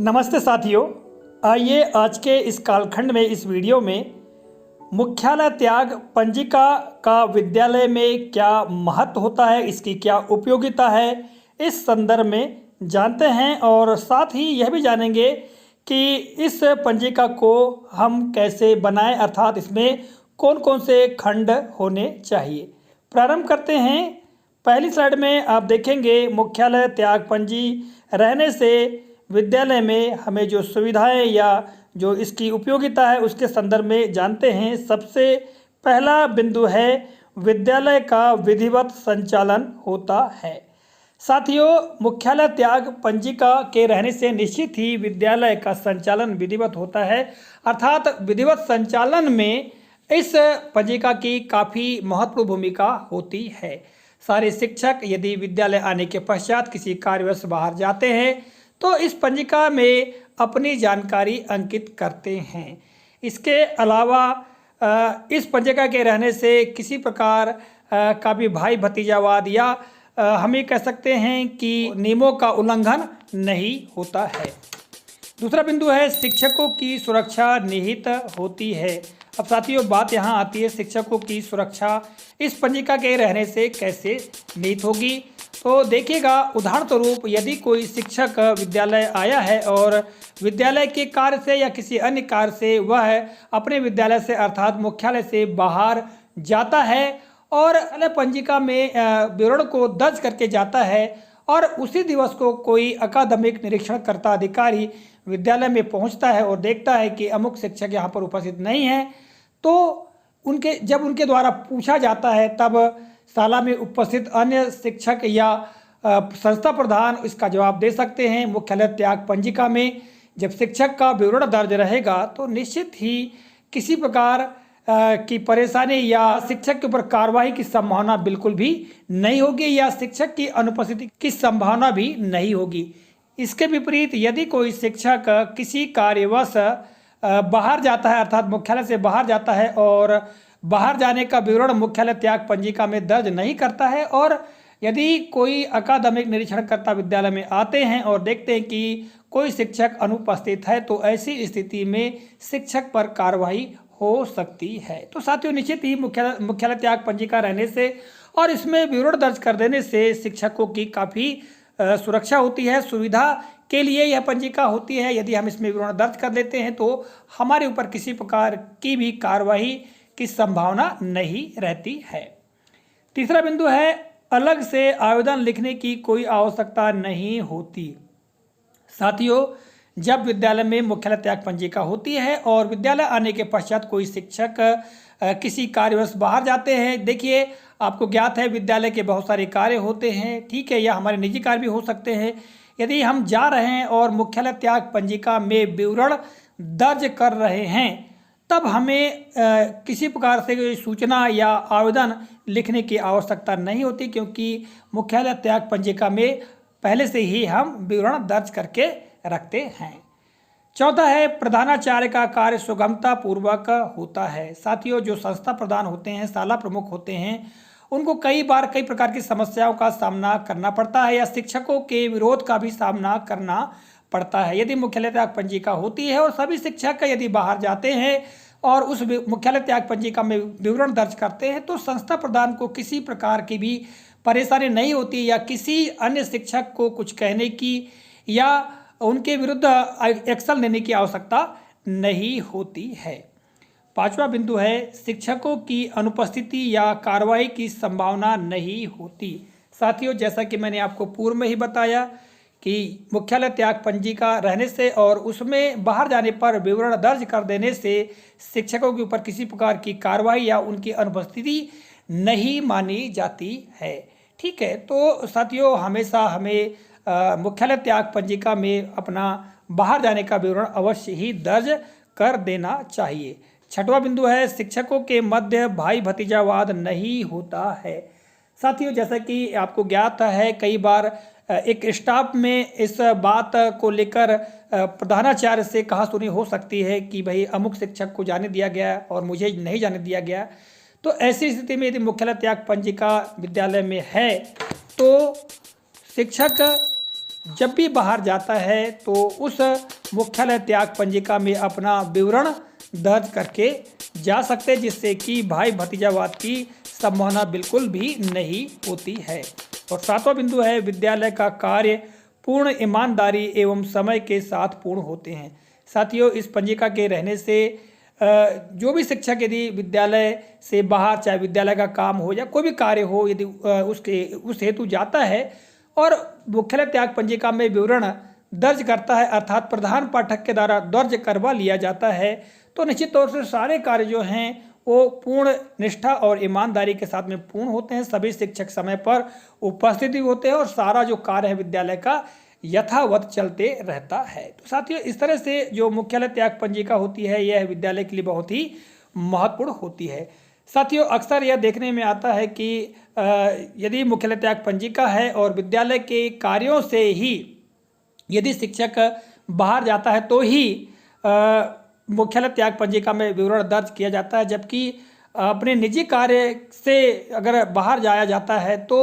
नमस्ते साथियों, आइए आज के इस कालखंड में इस वीडियो में मुख्यालय त्याग पंजिका का विद्यालय में क्या महत्व होता है, इसकी क्या उपयोगिता है, इस संदर्भ में जानते हैं। और साथ ही यह भी जानेंगे कि इस पंजिका को हम कैसे बनाएं, अर्थात इसमें कौन कौन से खंड होने चाहिए। प्रारंभ करते हैं। पहली स्लाइड में आप देखेंगे मुख्यालय त्याग पंजी रहने से विद्यालय में हमें जो सुविधाएं या जो इसकी उपयोगिता है उसके संदर्भ में जानते हैं। सबसे पहला बिंदु है विद्यालय का विधिवत संचालन होता है। साथियों, मुख्यालय त्याग पंजिका के रहने से निश्चित ही विद्यालय का संचालन विधिवत होता है, अर्थात विधिवत संचालन में इस पंजिका की काफ़ी महत्वपूर्ण भूमिका होती है। सारे शिक्षक यदि विद्यालय आने के पश्चात किसी कार्यवश बाहर जाते हैं तो इस पंजिका में अपनी जानकारी अंकित करते हैं। इसके अलावा इस पंजिका के रहने से किसी प्रकार का भी भाई भतीजावाद या हम ये कह सकते हैं कि नियमों का उल्लंघन नहीं होता है। दूसरा बिंदु है शिक्षकों की सुरक्षा निहित होती है। अब साथियों, बात यहाँ आती है शिक्षकों की सुरक्षा इस पंजिका के रहने से कैसे निहित होगी। तो देखिएगा, उदाहरण स्वरूप यदि कोई शिक्षक विद्यालय आया है और विद्यालय के कार्य से या किसी अन्य कार्य से वह अपने विद्यालय से अर्थात मुख्यालय से बाहर जाता है और पंजिका में विवरण को दर्ज करके जाता है और उसी दिवस को कोई अकादमिक निरीक्षणकर्ता अधिकारी विद्यालय में पहुंचता है और देखता है कि अमुक शिक्षक यहाँ पर उपस्थित नहीं है, तो जब उनके द्वारा पूछा जाता है तब शाला में उपस्थित अन्य शिक्षक या संस्था प्रधान इसका जवाब दे सकते हैं। मुख्यालय त्याग पंजिका में जब शिक्षक का विवरण दर्ज रहेगा तो निश्चित ही किसी प्रकार की परेशानी या शिक्षक के ऊपर कार्रवाई की संभावना बिल्कुल भी नहीं होगी या शिक्षक की अनुपस्थिति की संभावना भी नहीं होगी। इसके विपरीत यदि कोई शिक्षक किसी कार्यवश बाहर जाता है अर्थात मुख्यालय से बाहर जाता है और बाहर जाने का विवरण मुख्यालय त्याग पंजिका में दर्ज नहीं करता है और यदि कोई अकादमिक निरीक्षणकर्ता विद्यालय में आते हैं और देखते हैं कि कोई शिक्षक अनुपस्थित है तो ऐसी स्थिति में शिक्षक पर कार्रवाई हो सकती है। तो साथियों, निश्चित ही मुख्यालय त्याग पंजिका रहने से और इसमें विवरण दर्ज कर देने से शिक्षकों की काफ़ी सुरक्षा होती है। सुविधा के लिए यह पंजिका होती है। यदि हम इसमें विवरण दर्ज कर लेते हैं तो हमारे ऊपर किसी प्रकार की भी कार्रवाई की संभावना नहीं रहती है। तीसरा बिंदु है अलग से आवेदन लिखने की कोई आवश्यकता नहीं होती। साथियों, जब विद्यालय में मुख्यालय त्याग पंजिका होती है और विद्यालय आने के पश्चात कोई शिक्षक किसी कार्यवश बाहर जाते हैं, देखिए आपको ज्ञात है विद्यालय के बहुत सारे कार्य होते हैं, ठीक है, या हमारे निजी कार्य भी हो सकते हैं। यदि हम जा रहे हैं और मुख्यालय त्याग पंजिका में विवरण दर्ज कर रहे हैं तब हमें किसी प्रकार से सूचना या आवेदन लिखने की आवश्यकता नहीं होती, क्योंकि मुख्यालय त्याग पंजिका में पहले से ही हम विवरण दर्ज करके रखते हैं। चौथा है प्रधानाचार्य का कार्य सुगमता पूर्वक होता है। साथियों, जो संस्था प्रधान होते हैं, शाला प्रमुख होते हैं, उनको कई बार कई प्रकार की समस्याओं का सामना करना पड़ता है या शिक्षकों के विरोध का भी सामना करना पड़ता है। यदि मुख्यालय त्याग पंजिका होती है और सभी शिक्षक यदि बाहर जाते हैं और उस मुख्यालय त्याग पंजिका में विवरण दर्ज करते हैं तो संस्था प्रधान को किसी प्रकार की भी परेशानी नहीं होती या किसी अन्य शिक्षक को कुछ कहने की या उनके विरुद्ध एक्शन लेने की आवश्यकता नहीं होती है। पांचवा बिंदु है शिक्षकों की अनुपस्थिति या कार्रवाई की संभावना नहीं होती। साथियों, जैसा कि मैंने आपको पूर्व में ही बताया कि मुख्यालय त्याग पंजिका रहने से और उसमें बाहर जाने पर विवरण दर्ज कर देने से शिक्षकों के ऊपर किसी प्रकार की कार्रवाई या उनकी अनुपस्थिति नहीं मानी जाती है। ठीक है, तो साथियों, हमेशा हमें मुख्यालय त्याग पंजिका में अपना बाहर जाने का विवरण अवश्य ही दर्ज कर देना चाहिए। छठवां बिंदु है शिक्षकों के मध्य भाई भतीजावाद नहीं होता है। साथियों, जैसा कि आपको ज्ञात है कई बार एक स्टाफ में इस बात को लेकर प्रधानाचार्य से कहासुनी हो सकती है कि भाई अमुक शिक्षक को जाने दिया गया और मुझे नहीं जाने दिया गया। तो ऐसी स्थिति में यदि मुख्यालय त्याग पंजिका विद्यालय में है तो शिक्षक जब भी बाहर जाता है तो उस मुख्यालय त्याग पंजिका में अपना विवरण दर्ज करके जा सकते हैं, जिससे कि भाई भतीजावाद की संभावना बिल्कुल भी नहीं होती है। और सातवां बिंदु है, विद्यालय का कार्य पूर्ण ईमानदारी एवं समय के साथ पूर्ण होते हैं। साथियों, इस पंजिका के रहने से जो भी शिक्षक यदि विद्यालय से बाहर, चाहे विद्यालय का काम हो या कोई भी कार्य हो, यदि उस हेतु जाता है और मुख्यालय त्याग पंजिका में विवरण दर्ज करता है, अर्थात प्रधान पाठक के द्वारा दर्ज करवा लिया जाता है, तो निश्चित तौर से सारे कार्य जो हैं वो पूर्ण निष्ठा और ईमानदारी के साथ में पूर्ण होते हैं। सभी शिक्षक समय पर उपस्थित होते हैं और सारा जो कार्य है विद्यालय का यथावत चलते रहता है। तो साथियों, इस तरह से जो मुख्यालय त्याग पंजिका होती है यह विद्यालय के लिए बहुत ही महत्वपूर्ण होती है। साथियों, अक्सर यह देखने में आता है कि यदि मुख्यालय त्याग पंजिका है और विद्यालय के कार्यों से ही यदि शिक्षक बाहर जाता है तो ही मुख्यालय त्याग पंजिका में विवरण दर्ज किया जाता है, जबकि अपने निजी कार्य से अगर बाहर जाया जाता है तो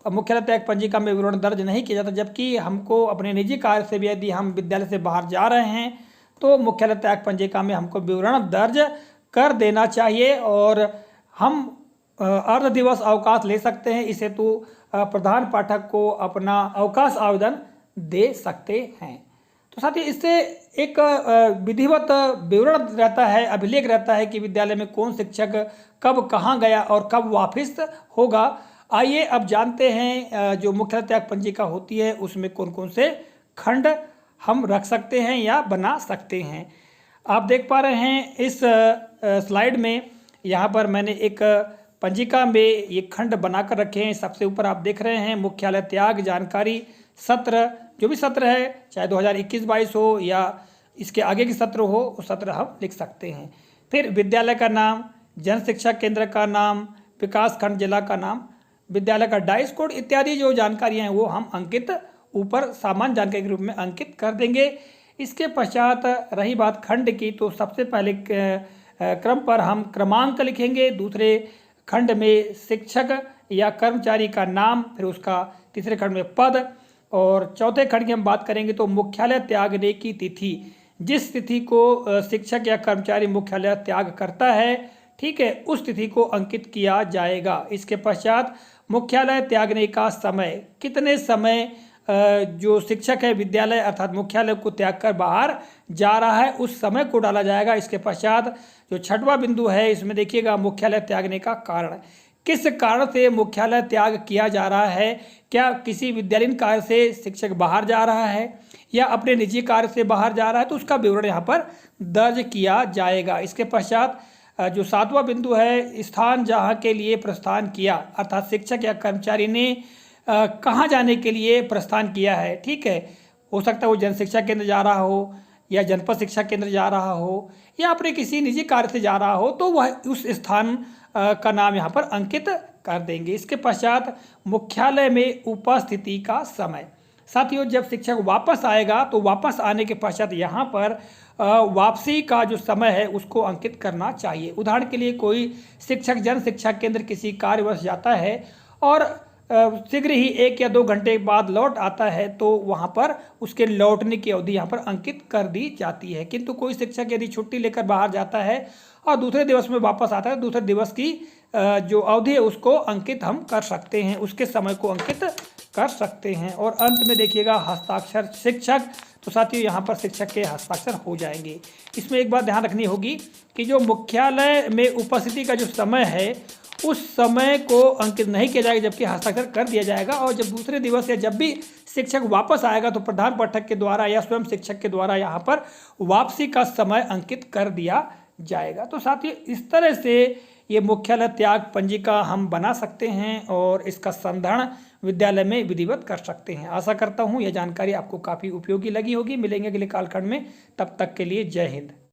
मुख्यालय त्याग पंजिका में विवरण दर्ज नहीं किया जाता। जबकि हमको अपने निजी कार्य से भी यदि हम विद्यालय से बाहर जा रहे हैं तो मुख्यालय त्याग पंजिका में हमको विवरण दर्ज कर देना चाहिए और हम अर्ध दिवस अवकाश ले सकते हैं। इस हेतु प्रधान पाठक को अपना अवकाश आवेदन दे सकते हैं। तो साथ ही इससे एक विधिवत विवरण रहता है, अभिलेख रहता है कि विद्यालय में कौन शिक्षक कब कहाँ गया और कब वापस होगा। आइए अब जानते हैं जो मुख्यालय त्याग पंजिका होती है उसमें कौन कौन से खंड हम रख सकते हैं या बना सकते हैं। आप देख पा रहे हैं इस स्लाइड में, यहाँ पर मैंने एक पंजिका में ये खंड बनाकर रखे हैं। सबसे ऊपर आप देख रहे हैं मुख्यालय त्याग जानकारी सत्र, जो भी सत्र है, चाहे 2021-22 हो या इसके आगे की सत्र हो, वो सत्र हम लिख सकते हैं। फिर विद्यालय का नाम, जन शिक्षा केंद्र का नाम, विकास खंड जिला का नाम, विद्यालय का डाइस कोड इत्यादि जो जानकारियाँ हैं वो हम अंकित ऊपर सामान्य जानकारी के रूप में अंकित कर देंगे। इसके पश्चात रही बात खंड की, तो सबसे पहले क्रम पर हम क्रमांक लिखेंगे, दूसरे खंड में शिक्षक या कर्मचारी का नाम, फिर उसका तीसरे खंड में पद, और चौथे खंड की हम बात करेंगे तो मुख्यालय त्यागने की तिथि, जिस तिथि को शिक्षक या कर्मचारी मुख्यालय त्याग करता है, ठीक है, उस तिथि को अंकित किया जाएगा। इसके पश्चात मुख्यालय त्यागने का समय, कितने समय जो शिक्षक है विद्यालय अर्थात मुख्यालय को त्याग कर बाहर जा रहा है उस समय को डाला जाएगा। इसके पश्चात जो छठवां बिंदु है इसमें देखिएगा मुख्यालय त्यागने का कारण, किस कारण से मुख्यालय त्याग किया जा रहा है, क्या किसी विद्यालयीन कार्य से शिक्षक बाहर जा रहा है या अपने निजी कार्य से बाहर जा रहा है, तो उसका विवरण यहाँ पर दर्ज किया जाएगा। इसके पश्चात जो सातवां बिंदु है, स्थान जहाँ के लिए प्रस्थान किया, अर्थात शिक्षक या कर्मचारी ने कहाँ जाने के लिए प्रस्थान किया है, ठीक है, हो सकता है वो जन शिक्षा केंद्र जा रहा हो या जनपद शिक्षा केंद्र जा रहा हो या अपने किसी निजी कार्य से जा रहा हो, तो वह उस स्थान का नाम यहाँ पर अंकित कर देंगे। इसके पश्चात मुख्यालय में उपस्थिति का समय, साथियों जब शिक्षक वापस आएगा तो वापस आने के पश्चात यहाँ पर वापसी का जो समय है उसको अंकित करना चाहिए। उदाहरण के लिए कोई शिक्षक जन शिक्षा केंद्र किसी कार्यवश जाता है और शीघ्र ही 1 या 2 घंटे बाद लौट आता है, तो वहाँ पर उसके लौटने की अवधि यहाँ पर अंकित कर दी जाती है। किंतु कोई शिक्षक यदि छुट्टी लेकर बाहर जाता है और दूसरे दिवस में वापस आता है, दूसरे दिवस की जो अवधि है उसको अंकित हम कर सकते हैं, उसके समय को अंकित कर सकते हैं। और अंत में देखिएगा हस्ताक्षर शिक्षक, तो साथियों यहाँ पर शिक्षक के हस्ताक्षर हो जाएंगे। इसमें एक बात ध्यान रखनी होगी कि जो मुख्यालय में उपस्थिति का जो समय है उस समय को अंकित नहीं किया जाएगा, जबकि हस्ताक्षर कर दिया जाएगा। और जब दूसरे दिवस या जब भी शिक्षक वापस आएगा तो प्रधान पाठक के द्वारा या स्वयं शिक्षक के द्वारा यहाँ पर वापसी का समय अंकित कर दिया जाएगा। तो साथियों इस तरह से ये मुख्यालय त्याग पंजिका हम बना सकते हैं और इसका संधारण विद्यालय में विधिवत कर सकते हैं। आशा करता हूँ यह जानकारी आपको काफ़ी उपयोगी लगी होगी। मिलेंगे अगले कालखंड में, तब तक के लिए जय हिंद।